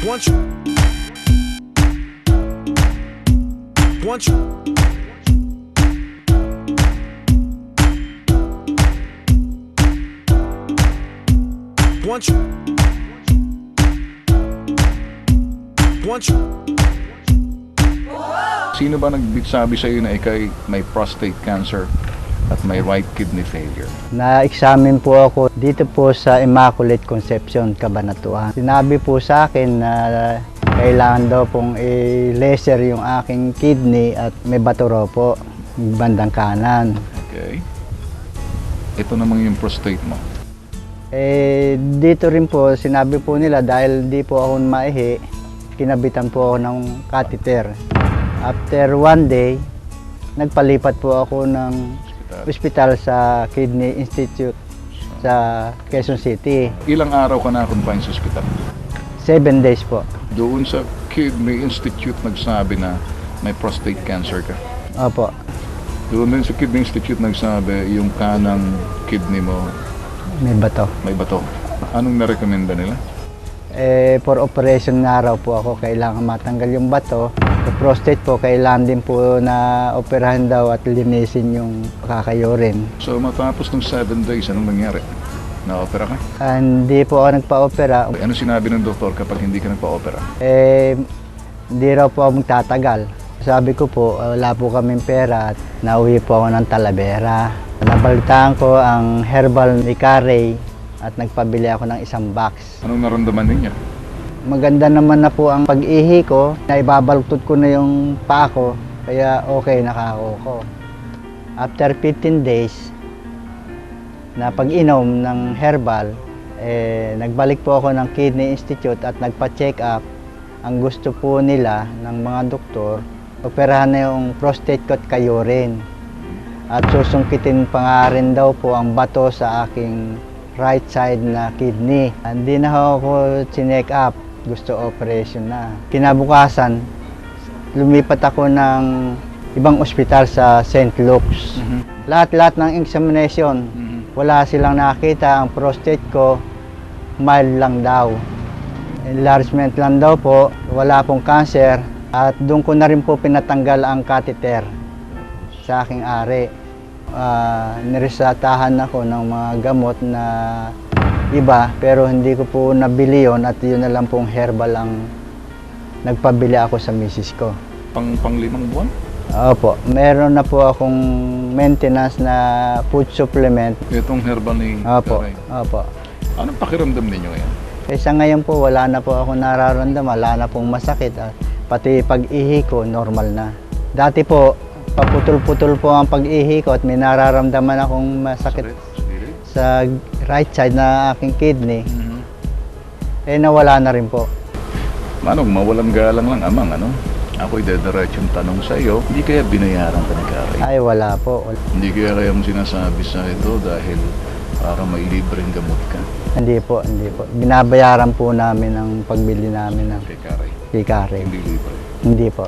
Once you, once you, once you, once you. Sino ba nagsabi sa iyo na ikay may prostate cancer at may right kidney failure? Na-examine po ako dito po sa Immaculate Conception, Cabanatuan. Sinabi po sa akin na kailangan daw pong i-laser yung aking kidney at may bato raw po, bandang kanan. Okay. Ito namang yung prostate mo. Dito rin po, sinabi po nila dahil di po ako maihi, kinabitan po ako ng catheter. After one day, nagpalipat po ako ng ospital sa Kidney Institute sa Quezon City. Ilang araw ka na confined sa ospital? 7 days po. Doon sa Kidney Institute nagsabi na may prostate cancer ka. Opo. Doon din sa Kidney Institute nagsabi yung kanang kidney mo May bato. may bato. Anong narekomenda nila? For operation nga raw po ako, kailangan matanggal yung bato. Sa prostate po, kailangan din po na operahan daw at linisin yung kakayurin. So matapos ng 7 days, anong nangyari? Na-opera ka? Hindi po ako nagpa-opera. Ano sinabi ng doktor kapag hindi ka nagpa-opera? Hindi raw po ako magtatagal. Sabi ko po, wala po kaming pera at nauwi po ako ng Talavera. Nabalitaan ko ang herbal ni Carey at nagpabili ako ng isang box. Anong naramdaman ninyo? Maganda naman na po ang pag-ihi ko. Naibabaluktot ko na yung paa ko, kaya okay nakako ko. After 15 days na pag-inom ng herbal, nagbalik po ako ng Kidney Institute at nagpa-check up. Ang gusto po nila ng mga doktor, operahan na yung prostate ko at kayurin. At susungkitin pa nga rin daw po ang bato sa aking right side na kidney. Hindi na ako chinek up, gusto operation na. Kinabukasan, lumipat ako ng ibang ospital sa St. Luke's. Lahat-lahat ng examination, wala silang nakita. Ang prostate ko, mild lang daw. Enlargement lang daw po, wala pong cancer. At doon ko na rin po pinatanggal ang catheter sa aking ari. Niresatahan ako ng mga gamot na iba, pero hindi ko po nabili yon at yun na lang pong herbal ang nagpabili ako sa misis ko. Pang-limang buwan? Opo, meron na po akong maintenance na food supplement. Itong herbal ni Opo, Carey. opo. Anong pakiramdam ninyo ngayon? Sa ngayon po, wala na po ako nararamdaman, wala na pong masakit. Pati pag-ihi ko, normal na. Dati po, paputol-putol po ang pag-ihi ko at may nararamdaman akong masakit sa right side na aking kidney. Nawala na rin po. Manong, mawalang galang lang amang, ano? Ako'y dediretsyong tanong sa iyo, hindi kaya binayaran ka ni Carey? Ay, wala po. Hindi kaya mo sinasabi sa ito dahil para mailibreng gamot ka Hindi po, hindi po. Binabayaran po namin ang pagbili namin ng kay Carey? kay Carey. Hindi libre. Hindi po.